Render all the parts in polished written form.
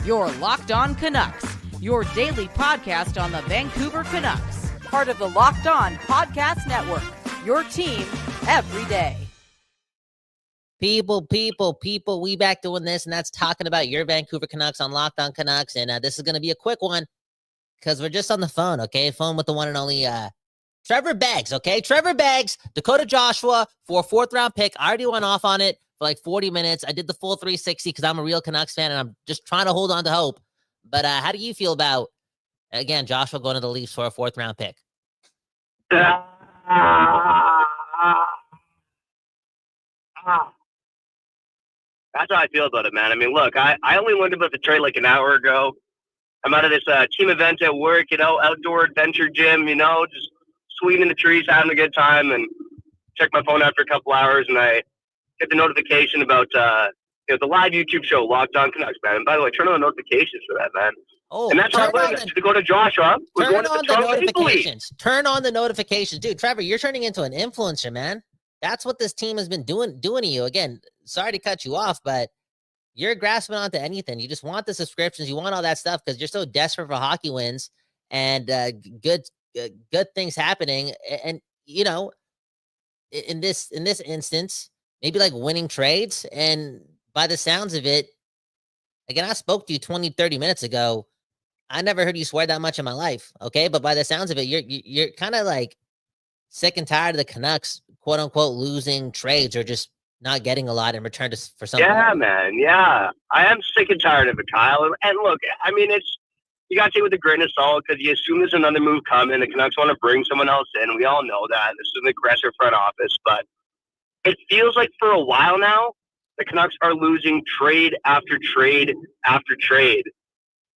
Your Locked On Canucks, your daily podcast on the Vancouver Canucks. Part of the Locked On Podcast Network, your team every day. People, we back doing this, and that's talking about your Vancouver Canucks on Locked On Canucks, and this is going to be a quick one because we're just on the phone, okay? Phone with the one and only Trevor Beggs, okay? Trevor Beggs, Dakota Joshua for a fourth-round pick. I already went off on it for like 40 minutes. I did the full 360 because I'm a real Canucks fan, and I'm just trying to hold on to hope. But how do you feel about, again, Joshua going to the Leafs for a fourth-round pick? That's how I feel about it, man. I mean, look, I only learned about the trade like an hour ago. I'm out of this team event at work, outdoor adventure gym, just swinging in the trees, having a good time, and check my phone after a couple hours, and I get the notification about the live YouTube show, Locked On Canucks, man. And by the way, turn on the notifications for that, man. Oh, and that's how I learned to go to Joshua. Turn on the notifications. Turn on the notifications. Dude, Trevor, you're turning into an influencer, man. That's what this team has been doing to you. Again, sorry to cut you off, but you're grasping onto anything. You just want the subscriptions. You want all that stuff because you're so desperate for hockey wins and good things happening. And, in this instance, maybe like winning trades. And by the sounds of it, again, I spoke to you 20, 30 minutes ago. I never heard you swear that much in my life. Okay. But by the sounds of it, you're kind of like sick and tired of the Canucks, quote unquote, losing trades or just not getting a lot in return for something. Yeah, man. Yeah. I am sick and tired of it, Kyle. And look, I mean, you got to take it with a grain of salt because you assume there's another move coming. The Canucks want to bring someone else in. We all know that. This is an aggressive front office. But it feels like for a while now, the Canucks are losing trade after trade after trade.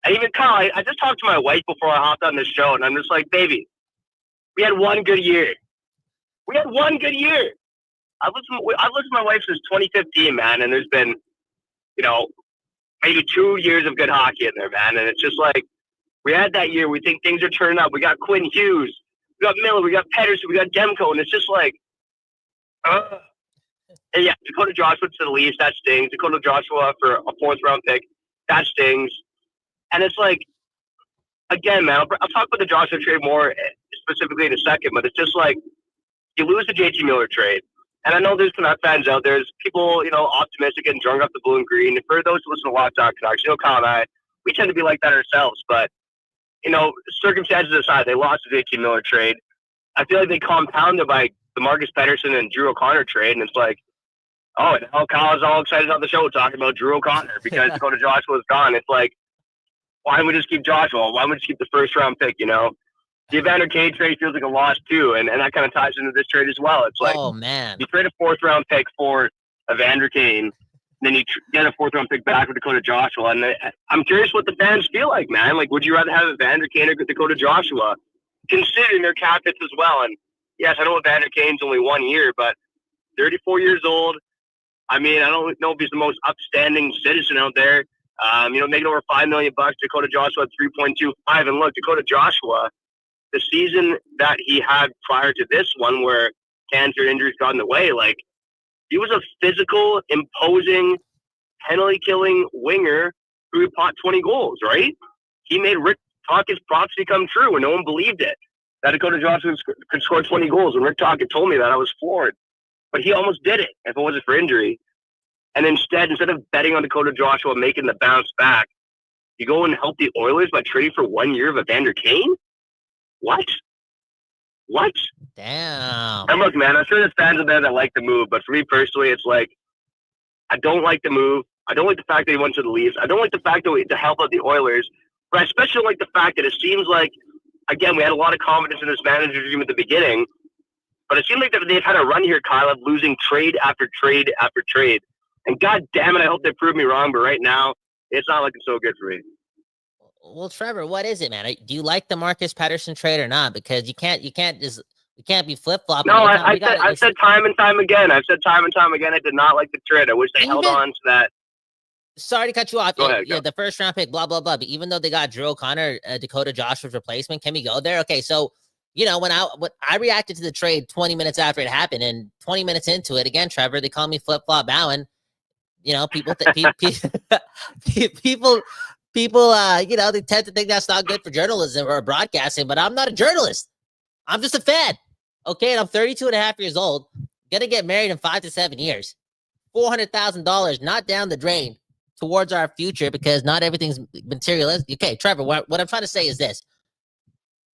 And even Kyle, I just talked to my wife before I hopped on the show, and I'm just like, baby, we had one good year. I've lived with my wife since 2015, man, and there's been, maybe 2 years of good hockey in there, man. And it's just like, we had that year. We think things are turning up. We got Quinn Hughes. We got Miller. We got Patterson. We got Demko. And it's just like, and yeah, Dakota Joshua to the Leafs, that stings. Dakota Joshua for a fourth-round pick, that stings. And it's like, again, man, I'll talk about the Joshua trade more specifically in a second, but it's just like, you lose the JT Miller trade. And I know there's Canucks fans out there. There's people, optimistic and drunk off the blue and green. And for those who listen to Locked On Canucks, Kyle and I, we tend to be like that ourselves. But, circumstances aside, they lost the JT Miller trade. I feel like they compounded by the Marcus Patterson and Drew O'Connor trade. And it's like, oh, and now Kyle's all excited on the show talking about Drew O'Connor because Dakota Joshua is gone. It's like, why don't we just keep Joshua? Why don't we just keep the first-round pick, The Evander Kane trade feels like a loss, too, and that kind of ties into this trade as well. It's like, oh, man, you trade a fourth-round pick for Evander Kane, then you get a fourth-round pick back with Dakota Joshua, and I'm curious what the fans feel like, man. Like, would you rather have Evander Kane or Dakota Joshua, considering their cap hits as well? And, yes, I know Evander Kane's only 1 year, but 34 years old. I mean, I don't know if he's the most upstanding citizen out there. Making over $5 million. Dakota Joshua at 3.25. And look, Dakota Joshua, the season that he had prior to this one where cancer injuries got in the way, like, he was a physical, imposing, penalty-killing winger who pot 20 goals, right? He made Rick Tocchet's prophecy come true, and no one believed it, that Dakota Joshua could score 20 goals. And Rick Tocchet told me that, I was floored. But he almost did it if it wasn't for injury. And instead of betting on Dakota Joshua making the bounce back, you go and help the Oilers by trading for 1 year of Evander Kane? What? Damn. And look, man, I'm sure there's fans out there that like the move, but for me personally, it's like, I don't like the move. I don't like the fact that he went to the Leafs. I don't like the fact that to help out the Oilers, but I especially like the fact that it seems like, again, we had a lot of confidence in this manager team at the beginning, but it seems like that they've had a run here, Kyle, of losing trade after trade after trade. And God damn it, I hope they prove me wrong, but right now, it's not looking so good for me. Well, Trevor, what is it, man? Do you like the Marcus Patterson trade or not? Because you can't be flip-flopping. No, I've said time and time again. I did not like the trade. I wish they held on to that. Sorry to cut you off. Go ahead. The first round pick, blah, blah, blah. But even though they got Drew O'Connor, Dakota Joshua's replacement, can we go there? Okay, so, when I reacted to the trade 20 minutes after it happened, and 20 minutes into it, again, Trevor, they call me flip-flop Bowen. People people, they tend to think that's not good for journalism or broadcasting, but I'm not a journalist. I'm just a fan. Okay, and I'm 32 and a half years old. Gonna get married in 5 to 7 years. $400,000 not down the drain towards our future because not everything's materialistic. Okay, Trevor, what I'm trying to say is this.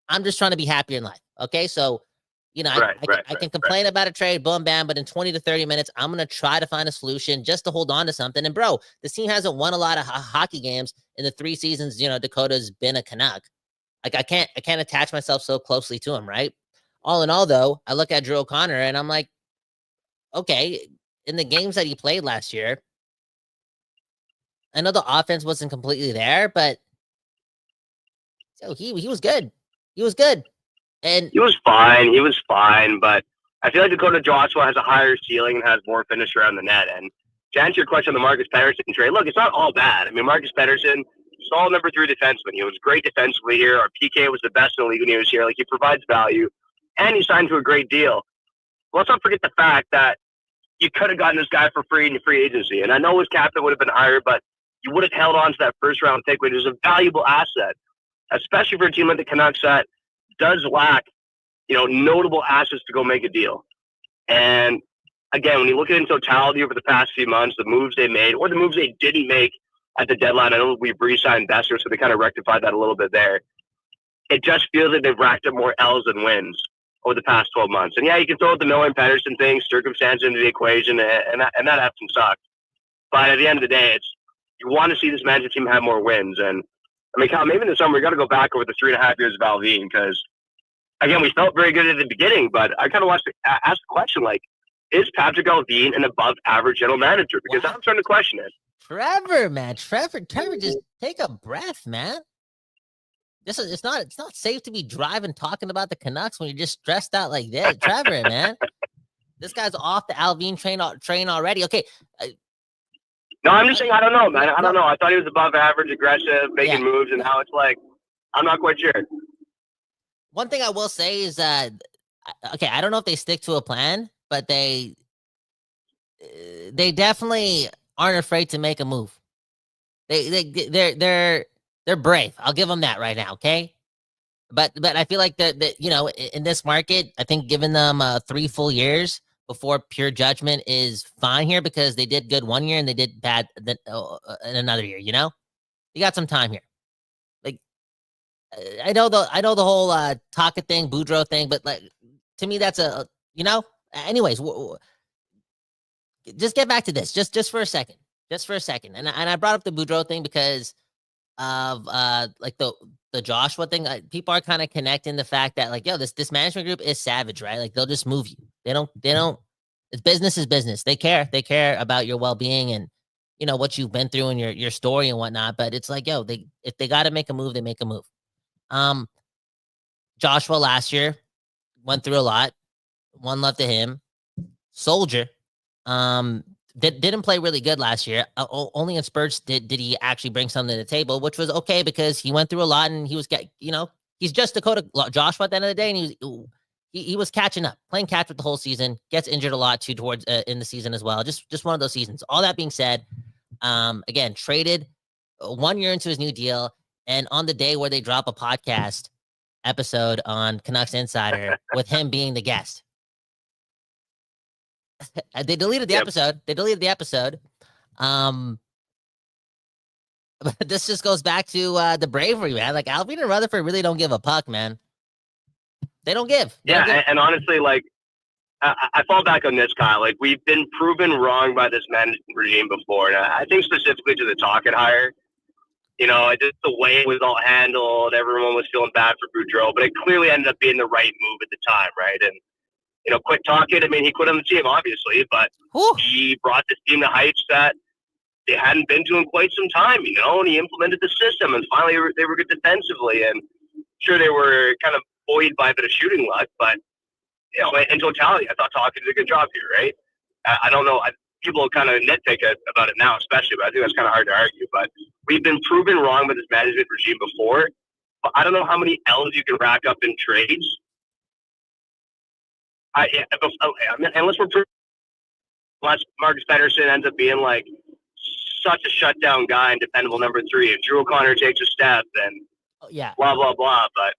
I'm just trying to be happier in life. Okay, so I can complain about a trade, boom, bam, but in 20 to 30 minutes, I'm going to try to find a solution just to hold on to something. And, bro, this team hasn't won a lot of hockey games in the 3 seasons, Dakota's been a Canuck. Like, I can't attach myself so closely to him, right? All in all, though, I look at Drew O'Connor, and I'm like, okay, in the games that he played last year, I know the offense wasn't completely there, but he was good. He was good. And he was fine, but I feel like Dakota Joshua has a higher ceiling and has more finish around the net. And to answer your question on the Marcus Patterson trade, look, it's not all bad. I mean, Marcus Patterson, solid number 3 defenseman. He was great defensively here. Our PK was the best in the league when he was here. Like, he provides value, and he signed to a great deal. Let's not forget the fact that you could have gotten this guy for free in your free agency. And I know his captain would have been higher, but you would have held on to that first-round pick, which is a valuable asset, especially for a team like the Canucks that does lack, notable assets to go make a deal. And again, when you look at it in totality over the past few months, the moves they made or the moves they didn't make at the deadline, I know we've re-signed Besser, so they kind of rectified that a little bit there. It just feels like they've racked up more L's than wins over the past 12 months. And yeah, you can throw the Miller and Patterson thing, circumstance into the equation, and that often sucks. But at the end of the day, you want to see this management team have more wins. And I mean, Kyle, maybe in the summer we got to go back over the 3.5 years of Alvin because, again, we felt very good at the beginning, but I kind of want to ask the question, like, is Patrick Alvin an above-average general manager? Because I'm starting to question it. Trevor, man, Trevor, just take a breath, man. It's not safe to be driving talking about the Canucks when you're just stressed out like this, Trevor, man. This guy's off the Alvin train already. Okay. No, I'm just saying, I don't know, man. I don't know. I thought he was above average, aggressive, making moves, and now it's like, I'm not quite sure. One thing I will say is that, I don't know if they stick to a plan, but they definitely aren't afraid to make a move. They're brave. I'll give them that right now, okay? But I feel like that in this market, I think giving them 3 full years before pure judgment is fine here because they did good 1 year and they did bad in another year. You got some time here. Like, I know the whole Taka thing, Boudreaux thing, but like to me that's Anyways, just get back to this, just for a second, and I brought up the Boudreaux thing because of like the Joshua thing. People are kind of connecting the fact that like, this management group is savage, right? Like they'll just move you. They don't. It's business is business. They care about your well-being and what you've been through and your story and whatnot. But it's like, if they got to make a move, they make a move. Joshua last year went through a lot. One love to him. Soldier, didn't play really good last year. Only in spurts did he actually bring something to the table, which was okay because he went through a lot and he was he's just Dakota Joshua at the end of the day, and he was catching up, playing catch up the whole season. Gets injured a lot too towards in the season as well. Just one of those seasons. All that being said, again, traded 1 year into his new deal, and on the day where they drop a podcast episode on Canucks Insider with him being the guest. They deleted the episode. But this just goes back to the bravery, man. Like Alvin and Rutherford really don't give a puck, man. They don't give. And honestly, like I fall back on this, Kyle. Like we've been proven wrong by this management regime before, and I think specifically to the Tocchet hire. Just the way it was all handled, everyone was feeling bad for Boudreaux, but it clearly ended up being the right move at the time, right? And quit Tocchet. I mean, he quit on the team, obviously, but he brought this team to heights that they hadn't been to in quite some time, and he implemented the system, and finally they were good defensively, and sure, they were kind of buoyed by a bit of shooting luck, but, in totality, I thought Tocchet did a good job here, right? I don't know. People kind of nitpick about it now, especially, but I think that's kind of hard to argue, but we've been proven wrong by this management regime before, but I don't know how many L's you can rack up in trades. Unless Marcus Patterson ends up being like such a shutdown guy and dependable number 3, and Drew O'Connor takes a step, and blah, blah, blah. But,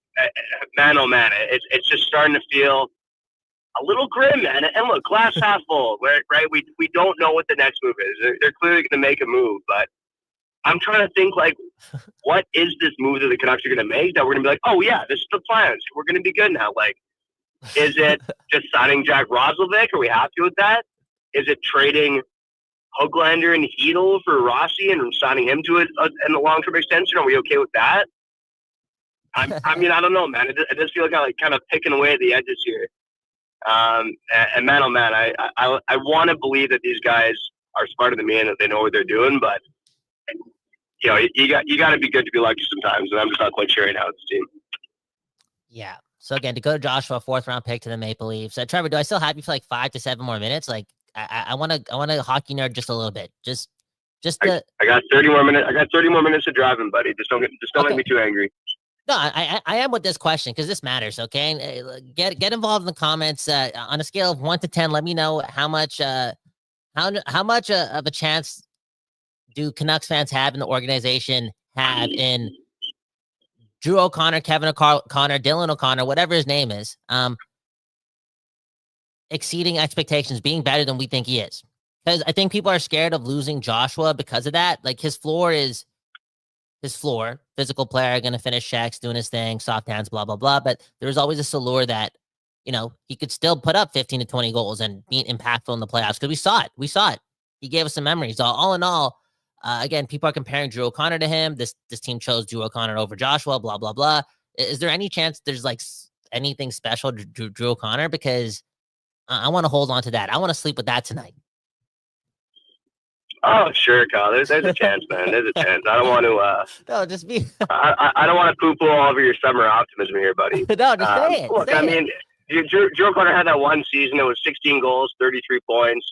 man, oh, man, it's just starting to feel a little grim, man. And look, glass half full, right? We don't know what the next move is. They're clearly going to make a move, but I'm trying to think, like, what is this move that the Canucks are going to make that we're going to be like, oh, yeah, this is the plan. We're going to be good now. Like, is it just signing Jack Roslovic? Are we happy with that? Is it trading Höglander and Hegel for Rossi and signing him to a long-term extension? Are we okay with that? I mean, I don't know, man. It does feel like I'm kind of picking away at the edges here. And man, oh man, I want to believe that these guys are smarter than me and that they know what they're doing, but you know, you got to be good to be lucky sometimes, and I'm just not quite sure right now with this team. Yeah. So again, Dakota Joshua, 4th round pick to the Maple Leafs. Trevor, do I still have you for like 5 to 7 more minutes? Like, I want to hockey nerd just a little bit. I got 30 more minutes. I got 30 more minutes of driving, buddy. Just don't make me too angry. No, I am with this question because this matters. Okay, get involved in the comments. On a scale of 1 to 10, let me know how much of a chance do Canucks fans have in the organization have in Drew O'Connor, Kevin O'Connor, Dylan O'Connor, whatever his name is, exceeding expectations, being better than we think he is. Because I think people are scared of losing Joshua because of that. Like, his floor, physical player, going to finish checks, doing his thing, soft hands, blah, blah, blah. But there's always this allure that, you know, he could still put up 15 to 20 goals and be impactful in the playoffs because we saw it. He gave us some memories. All in all, again, people are comparing Drew O'Connor to him. This team chose Drew O'Connor over Joshua, blah, blah, blah. Is there any chance there's like anything special to Drew O'Connor? Because I want to hold on to that. I want to sleep with that tonight. Oh, sure, Kyle. There's a chance, man. There's a chance. I don't want to. No, just be. I don't want to poo-poo all over your summer optimism here, buddy. No, just say it. Look, I mean, Drew O'Connor had that one season. It was 16 goals, 33 points.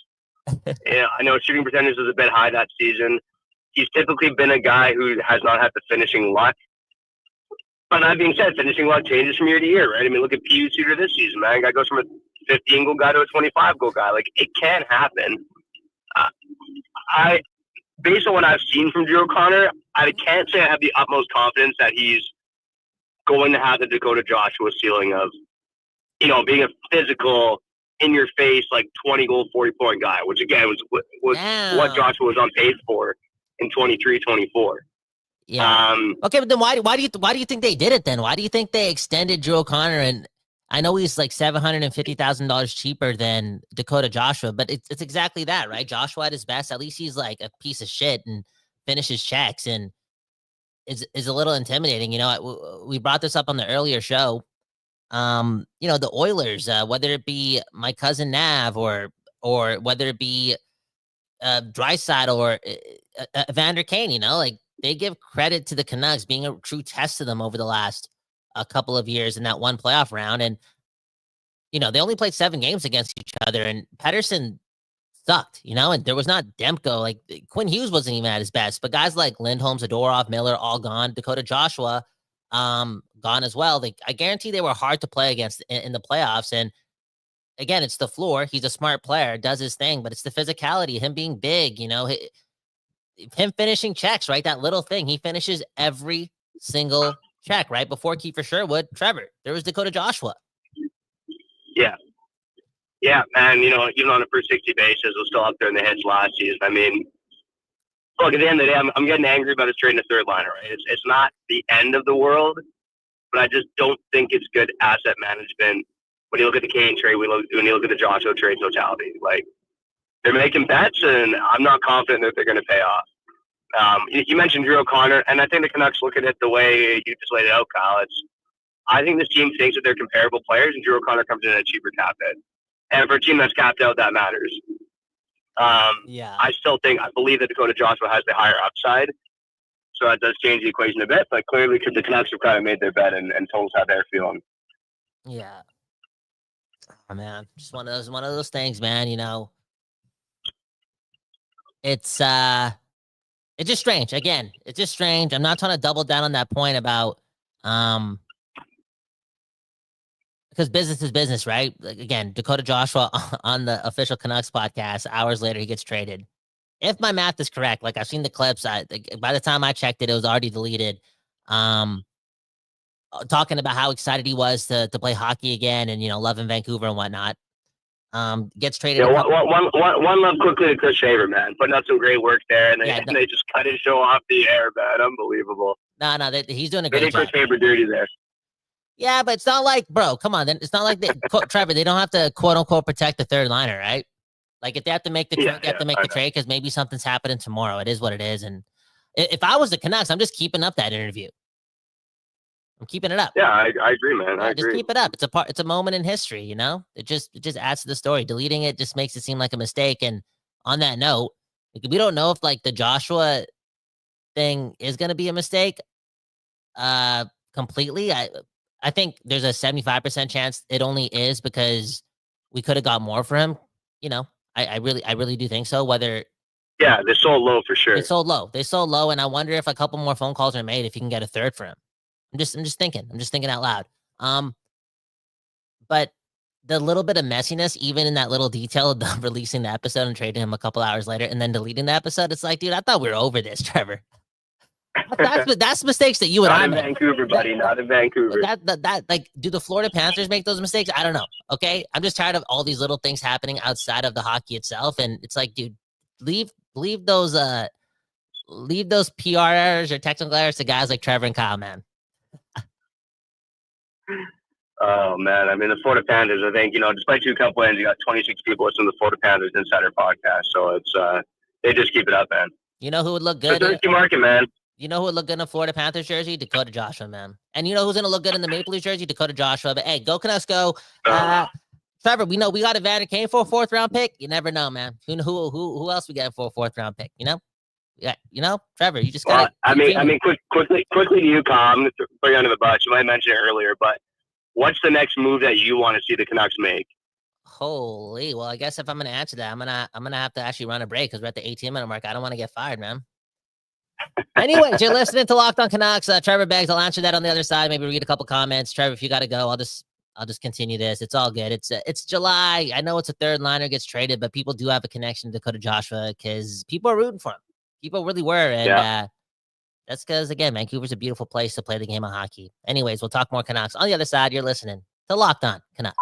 Yeah, I know shooting percentage was a bit high that season. He's typically been a guy who has not had the finishing luck. But that being said, finishing luck changes from year to year, right? I mean, look at P.U. Suter this season, man. Guy goes from a 15-goal guy to a 25-goal guy. Like, it can happen. Based on what I've seen from Drew O'Connor, I can't say I have the utmost confidence that he's going to have the Dakota Joshua ceiling of, you know, being a physical, in-your-face, like 20-goal, 40-point guy, which again was what Joshua was on pace for in 23-24. Yeah. Okay, but then why do you think they did it then? Why do you think they extended Drew O'Connor? And I know he's like $750,000 cheaper than Dakota Joshua, but it's exactly that, right? Joshua at his best, at least he's like a piece of shit and finishes checks and is a little intimidating. You know, we brought this up on the earlier show. You know, the Oilers, whether it be my cousin Nav or whether it be Draisaitl or Evander Kane, you know, like they give credit to the Canucks being a true test to them over the last a couple of years in that one playoff round. And, you know, they only played 7 games against each other and Patterson sucked, you know, and there was not Demko. Like Quinn Hughes wasn't even at his best, but guys like Lindholm, Zadorov, Miller, all gone. Dakota Joshua, gone as well. I guarantee they were hard to play against in the playoffs. And again, it's the floor. He's a smart player, does his thing, but it's the physicality, him being big, you know, him finishing checks, right? That little thing. He finishes every single check, right? Before Kiefer Sherwood, Trevor, there was Dakota Joshua. Yeah, man, you know, even on a per 60 basis, was still up there in the hits last season. I mean, look, at the end of the day, I'm getting angry about us trading a third liner, right? It's not the end of the world, but I just don't think it's good asset management when you look at the Kane trade, when you look at the Joshua trade totality. Like, they're making bets, and I'm not confident that they're going to pay off. You mentioned Drew O'Connor, and I think the Canucks look at it the way you just laid it out, Kyle. I think this team thinks that they're comparable players, and Drew O'Connor comes in at a cheaper cap hit. And for a team that's capped out, that matters. I believe that Dakota Joshua has the higher upside. So that does change the equation a bit, but clearly the Canucks have kind of made their bet and told us how they're feeling. Yeah. Oh, man. Just one of those things, man, you know. It's just strange. Again, it's just strange. I'm not trying to double down on that point about because business is business, right? Like, again, Dakota Joshua on the official Canucks podcast, hours later, he gets traded. if my math is correct, like I've seen the clips, by the time I checked it, it was already deleted. Talking about how excited he was to play hockey again and, loving Vancouver and whatnot. Gets traded. Yeah, one love quickly to Chris Shaver, man. Putting out some great work there, and they just cut his show off the air, man. Unbelievable. No, he's doing a great job. Chris Shaver dirty there. Yeah, but it's not like, bro, come on. Then it's not like Trevor, they don't have to quote unquote protect the third liner, right? Like if they have to make the trade, they have to make the trade because maybe something's happening tomorrow. It is what it is. And if I was the Canucks, I'm just keeping up that interview. I'm keeping it up. Yeah, I agree, man. I agree. Just keep it up. It's a moment in history, It just adds to the story. Deleting it just makes it seem like a mistake. And on that note, we don't know if like the Joshua thing is going to be a mistake. Completely. I think there's a 75% chance it only is because we could have got more for him. I really do think so. Whether they're sold low for sure. They sold low, and I wonder if a couple more phone calls are made if you can get a third for him. I'm just thinking. I'm just thinking out loud. But the little bit of messiness, even in that little detail of them releasing the episode and trading him a couple hours later and then deleting the episode, it's like, dude, I thought we were over this, Trevor. That's mistakes that you and I made. Not in Vancouver, buddy. Not in Vancouver. That like, do the Florida Panthers make those mistakes? I don't know. Okay, I'm just tired of all these little things happening outside of the hockey itself, and it's like, dude, leave those PR errors or technical errors to guys like Trevor and Kyle, man. Oh man, I mean the Florida Panthers. I think despite 2 cup wins, you got 26 people listening to the Florida Panthers Insider podcast. So it's they just keep it up, man. You know who would look good? It's a thirsty market, man. You know who would look good in a Florida Panthers jersey? Dakota Joshua, man. And you know who's going to look good in the Maple Leafs jersey? Dakota Joshua. But hey, go Canucks, go. Trevor, we know we got Evander Kane for a 4th round pick. You never know, man. Who else we got for a 4th round pick? Yeah, Trevor, you just got. Quickly to you, Kyle. I'm going to throw you under the bus. You might mention it earlier, but what's the next move that you want to see the Canucks make? Holy, well, I guess if I'm going to answer that, I'm gonna have to actually run a break because we're at the 18-minute mark. I don't want to get fired, man. Anyways, you're listening to Locked On Canucks. Trevor Beggs, I'll answer that on the other side. Maybe read a couple comments. Trevor, if you got to go, I'll just continue this. It's all good. It's July. I know it's a third liner gets traded, but people do have a connection to Dakota Joshua because people are rooting for him. People really were, and that's because again, Vancouver's a beautiful place to play the game of hockey. Anyways, we'll talk more Canucks on the other side. You're listening to Locked On Canucks.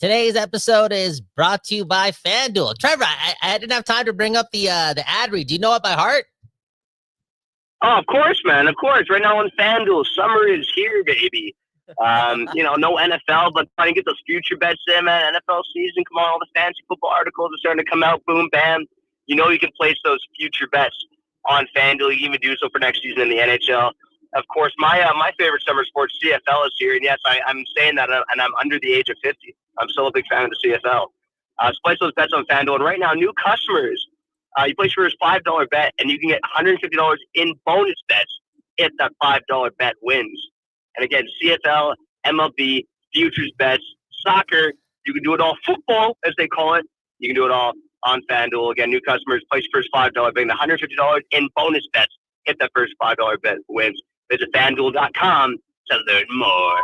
Today's episode is brought to you by FanDuel. Trevor, I didn't have time to bring up the ad read. Do you know it by heart? Oh, of course, man. Of course. Right now on FanDuel, summer is here, baby. No NFL, but trying to get those future bets in, man. NFL season, come on, all the fantasy football articles are starting to come out. Boom, bam. You can place those future bets on FanDuel. You can even do so for next season in the NHL. Of course, my favorite summer sport, CFL, is here. And yes, I'm saying that, and I'm under the age of 50. I'm still a big fan of the CFL. So place those bets on FanDuel. And right now, new customers, you place your first $5 bet, and you can get $150 in bonus bets if that $5 bet wins. And again, CFL, MLB, futures bets, soccer, you can do it all. Football, as they call it, you can do it all on FanDuel. Again, new customers, place your first $5 bet, and $150 in bonus bets if that first $5 bet wins. Visit FanDuel.com to learn more.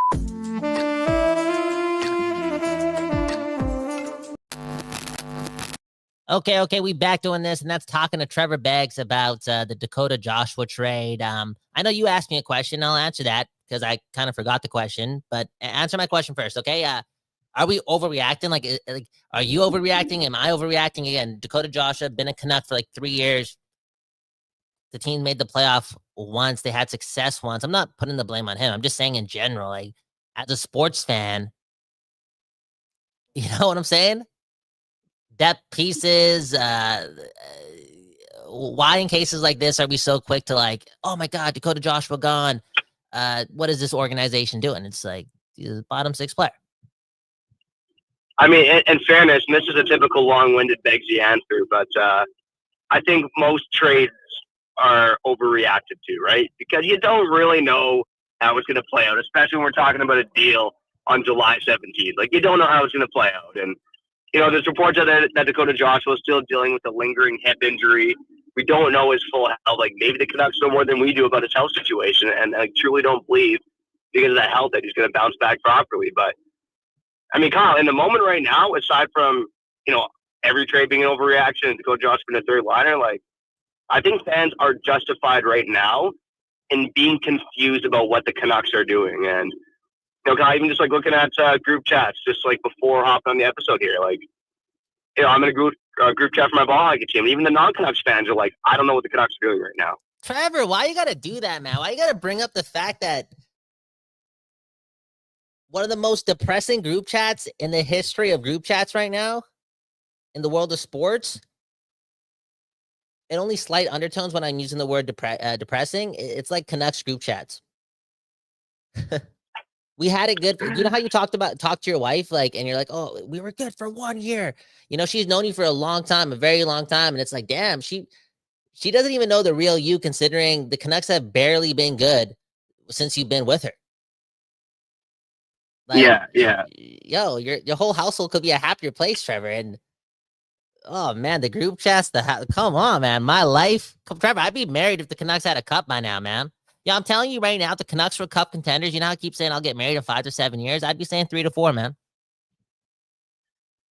Okay, we back doing this, and that's talking to Trevor Beggs about the Dakota Joshua trade. I know you asked me a question. I'll answer that because I kind of forgot the question, but answer my question first, okay? Are we overreacting? Like, are you overreacting? Am I overreacting? Again, Dakota Joshua, been a Canuck for like 3 years. The team made the playoff once. They had success once. I'm not putting the blame on him. I'm just saying in general, like, as a sports fan, you know what I'm saying? Depth pieces. Why in cases like this are we so quick to like, oh my God, Dakota Joshua gone? What is this organization doing? It's like, he's a bottom 6 player. I mean, in fairness, and this is a typical long-winded Beggsy answer, but I think most trades are overreacted to, right? Because you don't really know how it's going to play out, especially when we're talking about a deal on July 17th. Like, you don't know how it's going to play out. And, there's reports that Dakota Joshua is still dealing with a lingering hip injury. We don't know his full health. Like, maybe the Canucks know more than we do about his health situation, and I truly don't believe because of that health that he's going to bounce back properly. But, I mean, Kyle, in the moment right now, aside from, every trade being an overreaction and Dakota Joshua being a third liner, like, I think fans are justified right now in being confused about what the Canucks are doing. And, Kyle, even just like looking at group chats, just like before hopping on the episode here, like, I'm in a group chat for my ball hockey team. Even the non-Canucks fans are like, I don't know what the Canucks are doing right now. Trevor, why you got to do that, man? Why you got to bring up the fact that one of the most depressing group chats in the history of group chats right now in the world of sports, and only slight undertones when I'm using the word depressing, it's like Canucks group chats. We had it good. You know how you talk to your wife, like, and you're like, oh, we were good for 1 year. She's known you for a long time, a very long time. And it's like, damn, she doesn't even know the real you, considering the Canucks have barely been good since you've been with her. Like, yeah. Yo, your whole household could be a happier place, Trevor. And oh man, the group chats, come on, man. My life, Trevor, I'd be married if the Canucks had a cup by now, man. Yeah, I'm telling you right now, if the Canucks were cup contenders, I keep saying I'll get married in 5 to 7 years. I'd be saying 3 to 4, man.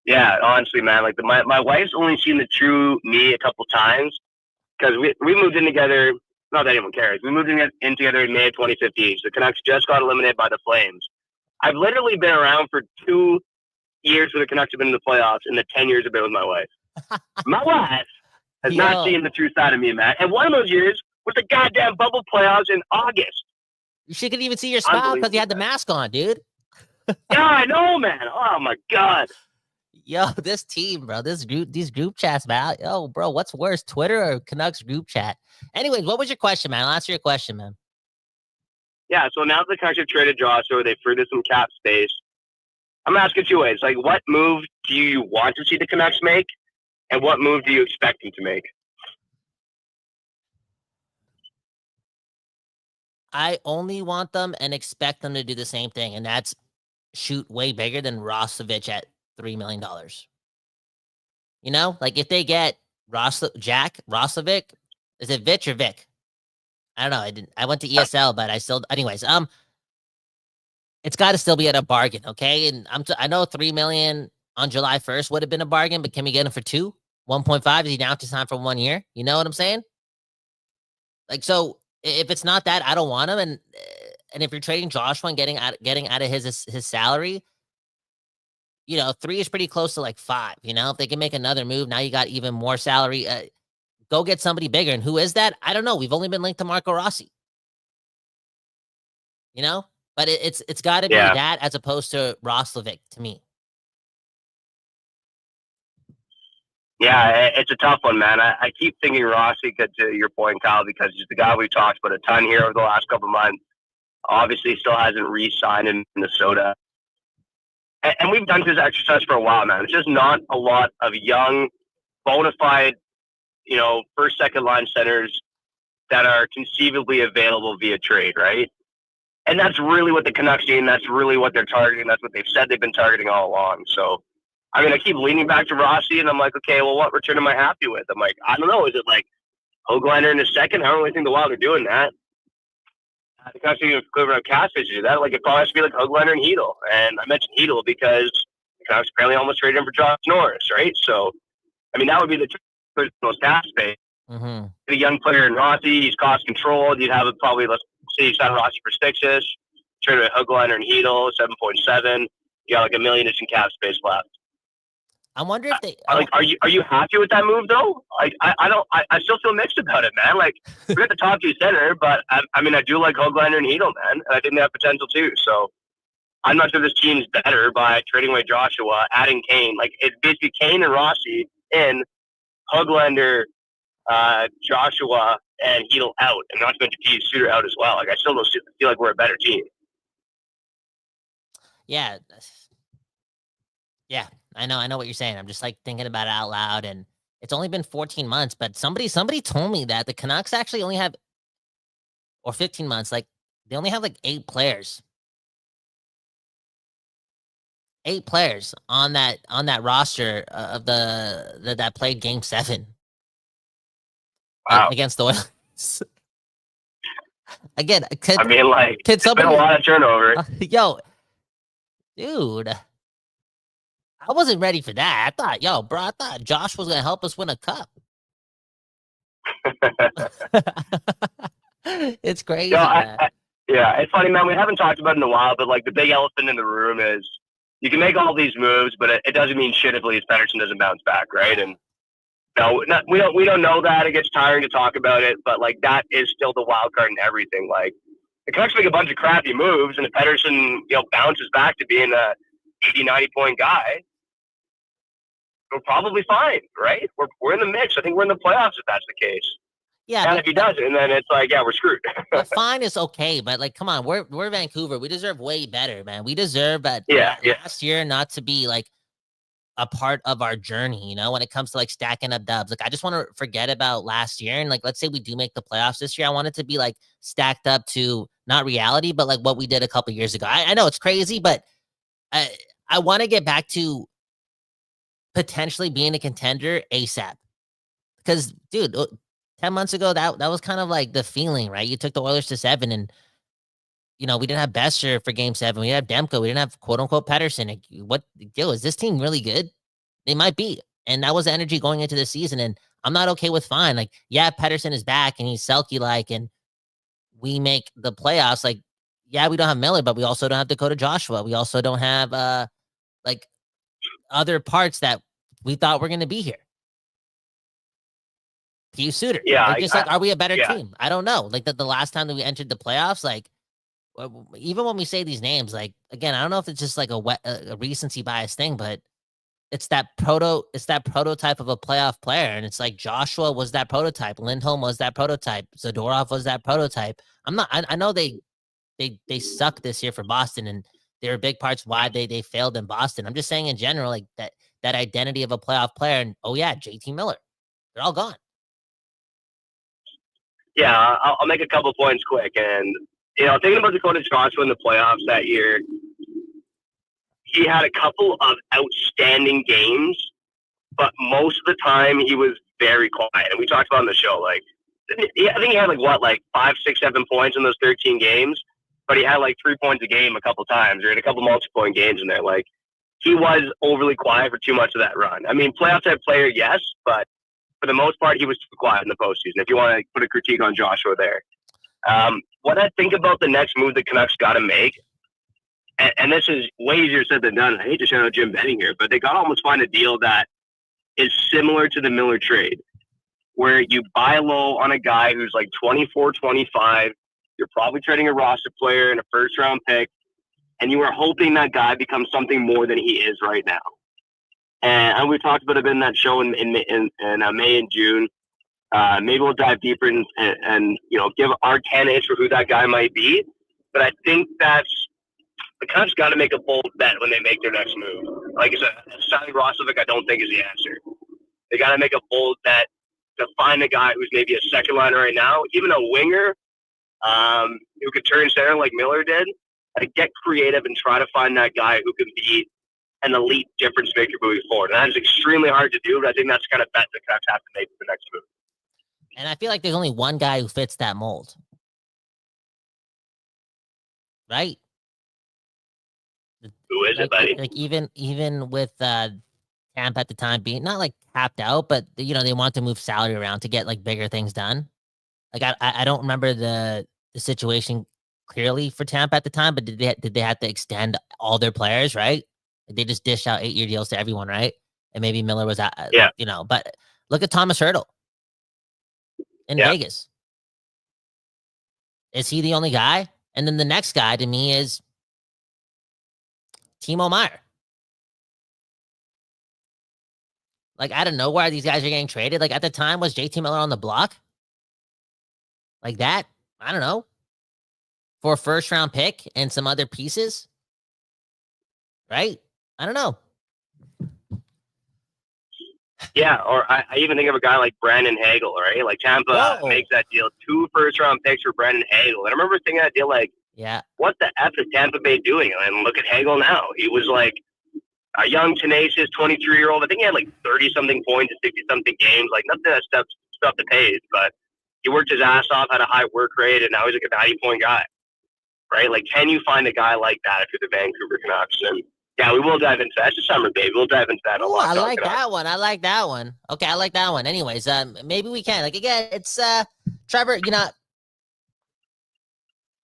Yeah, honestly, man. Like, my wife's only seen the true me a couple times because we moved in together. Not that anyone cares. We moved in together in May of 2015. So the Canucks just got eliminated by the Flames. I've literally been around for 2 years where the Canucks have been in the playoffs, and the 10 years I've been with my wife. My wife has not seen the true side of me, man. And one of those years was the goddamn bubble playoffs in August. She could even see your smile because you had the mask on, dude. Yeah, I know, man. Oh my god. Yo, this team, bro. These group chats, man. Yo, bro, what's worse, Twitter or Canucks group chat? Anyways, what was your question, man? I'll answer your question, man. Yeah, so now the Canucks have traded Joshua. They've freed up some cap space. I'm asking 2 ways. Like, what move do you want to see the Canucks make? And what move do you expect them to make? I only want them and expect them to do the same thing, and that's shoot way bigger than Roslovic at $3 million. Like if they get Roslovic, is it Vitch or Vic? I don't know. I went to ESL, but I still, anyways. It's got to still be at a bargain, okay? And I know $3 million on July 1st would have been a bargain, but can we get him for 2? 1.5? Is he down to sign for 1 year? You know what I'm saying? Like, so if it's not that, I don't want him. And if you're trading Joshua and getting out of his salary, 3 is pretty close to like 5. If they can make another move, now you got even more salary. Go get somebody bigger. And who is that? I don't know. We've only been linked to Marco Rossi. But it's got to be that as opposed to Roslovic to me. Yeah, it's a tough one, man. I keep thinking Rossi, to your point, Kyle, because he's the guy we talked about a ton here over the last couple of months. Obviously, still hasn't re-signed in Minnesota. And we've done this exercise for a while, man. It's just not a lot of young, bona fide, first, second line centers that are conceivably available via trade, right? And that's really what the Canucks need, and that's really what they're targeting. That's what they've said they've been targeting all along. So, I mean, I keep leaning back to Rossi, and I'm like, okay, well, what return am I happy with? I'm like, I don't know. Is it like Hoglander in a second? I don't really think the Wild are doing that. I think I'm seeing Cleveland on Catfish to do that. Like, it probably has to be like Hoglander and Hegel. And I mentioned Hegel because the Canucks apparently almost traded him for Josh Norris, right? So, I mean, that would be the most cap space. Mm-hmm. A young player in Rossi, he's cost controlled. You'd have it probably, let's say you sign Rossi for 6-ish, trade with Hoglander and Hegel, 7.7. You got like $1 million in cap space left. I wonder if they like. Are you happy with that move though? I still feel mixed about it, man. Like, we're at the top 2 center, but I mean, I do like Hoglander and Hegel, man, and I think they have potential too. So I'm not sure this team's better by trading away Joshua, adding Kane. Like, it's basically Kane and Rossi in, Hoglander, Joshua, and Hegel out, and not to mention P. Suter out as well. Like, I still don't feel like we're a better team. Yeah. Yeah, I know what you're saying. I'm just like thinking about it out loud, and it's only been 14 months, but somebody told me that the Canucks actually only have, or 15 months, like they only have like 8 players 8 players on that roster of that played Game 7 Wow. against the Oilers. Again, I mean, like, could it's been somebody, a lot of turnover. yo, dude, I wasn't ready for that. I thought Josh was gonna help us win a cup. It's crazy. Yeah, it's funny, man. We haven't talked about it in a while, but like the big elephant in the room is you can make all these moves, but it doesn't mean shit if Patterson doesn't bounce back, right? And no, we don't know that. It gets tiring to talk about it, but like that is still the wild card in everything. Like the Canucks make a bunch of crappy moves, and if Patterson bounces back to being a 80, 90 point guy, we're probably fine, right? We're in the mix. I think we're in the playoffs if that's the case. Yeah, and if he doesn't, then it's like, yeah, we're screwed. But fine is okay, but like, come on, we're Vancouver. We deserve way better, man. We deserve that. Last year not to be like a part of our journey, when it comes to like stacking up dubs. Like, I just want to forget about last year, and like, let's say we do make the playoffs this year. I want it to be like stacked up to not reality, but like what we did a couple years ago. I know it's crazy, but I want to get back to potentially being a contender ASAP. Because, dude, 10 months ago, that was kind of like the feeling, right? You took the Oilers to 7, and we didn't have Besser for Game 7. We didn't have Demko. We didn't have quote unquote Patterson. Like, is this team really good? They might be, and that was the energy going into the season. And I'm not okay with fine. Like, yeah, Patterson is back and he's Selke like, and we make the playoffs. Like, yeah, we don't have Miller, but we also don't have Dakota Joshua. We also don't have like other parts that we thought were going to be here. Pius Suter. Yeah. Are we a better team? I don't know. Like the last time that we entered the playoffs, like even when we say these names, like, again, I don't know if it's just like a recency bias thing, but it's that prototype of a playoff player. And it's like Joshua was that prototype. Lindholm was that prototype. Zadorov was that prototype. I know they suck this year for Boston, and there are big parts why they failed in Boston. I'm just saying in general, like that identity of a playoff player. And JT Miller, they're all gone. Yeah, I'll make a couple points quick. And, thinking about Dakota Joshua in the playoffs that year, he had a couple of outstanding games, but most of the time he was very quiet. And we talked about on the show, like, I think he had like 5, 6, 7 points in those 13 games, but he had like 3 points a game a couple times, or had a couple multi-point games in there. Like, he was overly quiet for too much of that run. I mean, playoff type player, yes, but for the most part, he was too quiet in the postseason. If you want to put a critique on Joshua there, what I think about the next move the Canucks got to make, and this is way easier said than done. I hate to shout out Jim Benning here, but they got to almost find a deal that is similar to the Miller trade, where you buy low on a guy who's like 24, 25. You're probably trading a roster player and a first-round pick, and you are hoping that guy becomes something more than he is right now. And we talked about it in that show in May and June. Maybe we'll dive deeper and give our candidates for who that guy might be. But I think the Canucks got to make a bold bet when they make their next move. Like I said, signing Roslovic, I don't think is the answer. They got to make a bold bet to find a guy who's maybe a second liner right now, even a winger who could turn center like Miller did. Like, get creative and try to find that guy who can be an elite difference maker moving forward. And that is extremely hard to do, but I think that's the kind of bet the Canucks have to make for the next move. And I feel like there's only one guy who fits that mold. Right? Who is it, buddy? Like even with Tampa at the time being not like capped out, but they want to move salary around to get like bigger things done. Like I don't remember the situation clearly for Tampa at the time, but did they have to extend all their players, right? They just dished out 8-year deals to everyone, right? And maybe Miller was at, but look at Thomas Hertl in Vegas. Is he the only guy? And then the next guy to me is Timo Meier. Like, out of nowhere, these guys are getting traded. Like, at the time, was JT Miller on the block? Like that? I don't know. For a first-round pick and some other pieces? Right? I don't know. Yeah, or I even think of a guy like Brandon Hegel, right? Like, Tampa makes that deal, 2 first-round picks for Brandon Hegel. And I remember thinking that deal like, what the F is Tampa Bay doing? And look at Hegel now. He was like a young, tenacious 23-year-old. I think he had like 30-something points in 60-something games. Like, nothing that stuff that pays, but he worked his ass off, had a high work rate, and now he's like a 90-point guy, right? Like, can you find a guy like that if you're the Vancouver Canucks? And yeah, we will dive into that. It's the summer, baby. We'll dive into that a lot. I like that one. I like that one. Okay, I like that one. Anyways, maybe we can. Like, again, it's Trevor, you know,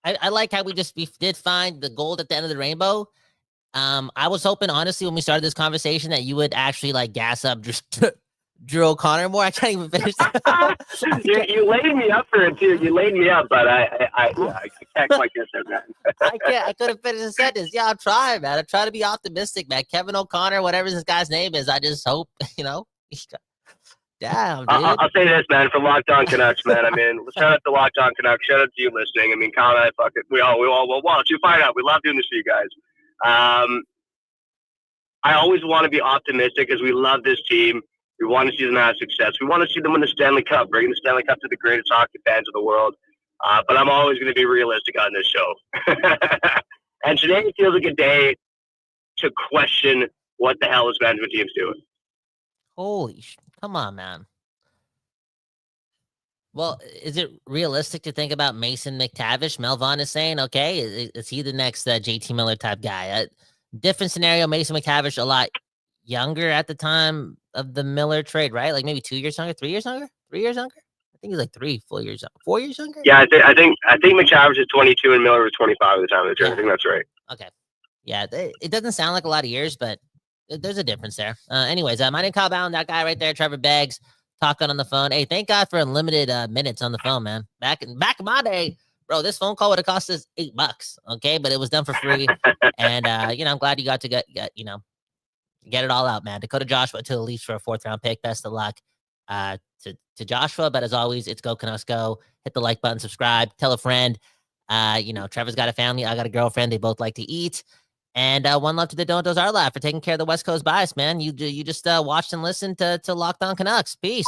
I like how we did find the gold at the end of the rainbow. I was hoping, honestly, when we started this conversation, that you would actually like gas up Drew O'Connor more. I can't even finish. You laid me up for it too. You laid me up, but I can't quite get there, man. I couldn't finish the sentence. Yeah, I'm trying, man. I'm trying to be optimistic, man. Kevin O'Connor, whatever this guy's name is, I just hope, you know. Damn, dude. I'll say this, man, for Locked On Canucks, man. I mean, shout out to Locked On Canucks. Shout out to you listening. I mean, Kyle and I, fuck it. We all, well, once you find out, we love doing this for you guys. I always want to be optimistic because we love this team. We want to see them have success. We want to see them win the Stanley Cup, bringing the Stanley Cup to the greatest hockey fans of the world. But I'm always going to be realistic on this show. And today feels like a day to question what the hell this management team's doing. Holy come on, man. Well, is it realistic to think about Mason McTavish? Melvon is saying, okay, is he the next JT Miller type guy? Different scenario. Mason McTavish a lot younger at the time of the Miller trade, right? Like maybe 2 years younger, 3 years younger, 3 years younger. I think he's like 4 years younger. Yeah, I think McTavish is 22 and Miller was 25 at the time of the trade. Yeah. I think that's right. Okay. Yeah, it doesn't sound like a lot of years, but there's a difference there. Anyways, my name Kyle Bound, that guy right there, Trevor Beggs, talking on the phone. Hey, thank God for unlimited minutes on the phone, man. Back in my day, bro, this phone call would have cost us $8, okay? But it was done for free. And, I'm glad you got to get it all out, man. Dakota Joshua to the Leafs for a 4th-round pick. Best of luck to Joshua. But as always, it's Go Canucks Go. Hit the like button, subscribe, tell a friend. Trevor's got a family. I got a girlfriend. They both like to eat. And one love to the Don't Doze Our Life for taking care of the West Coast bias, man. You just watched and listened to Locked On Canucks. Peace.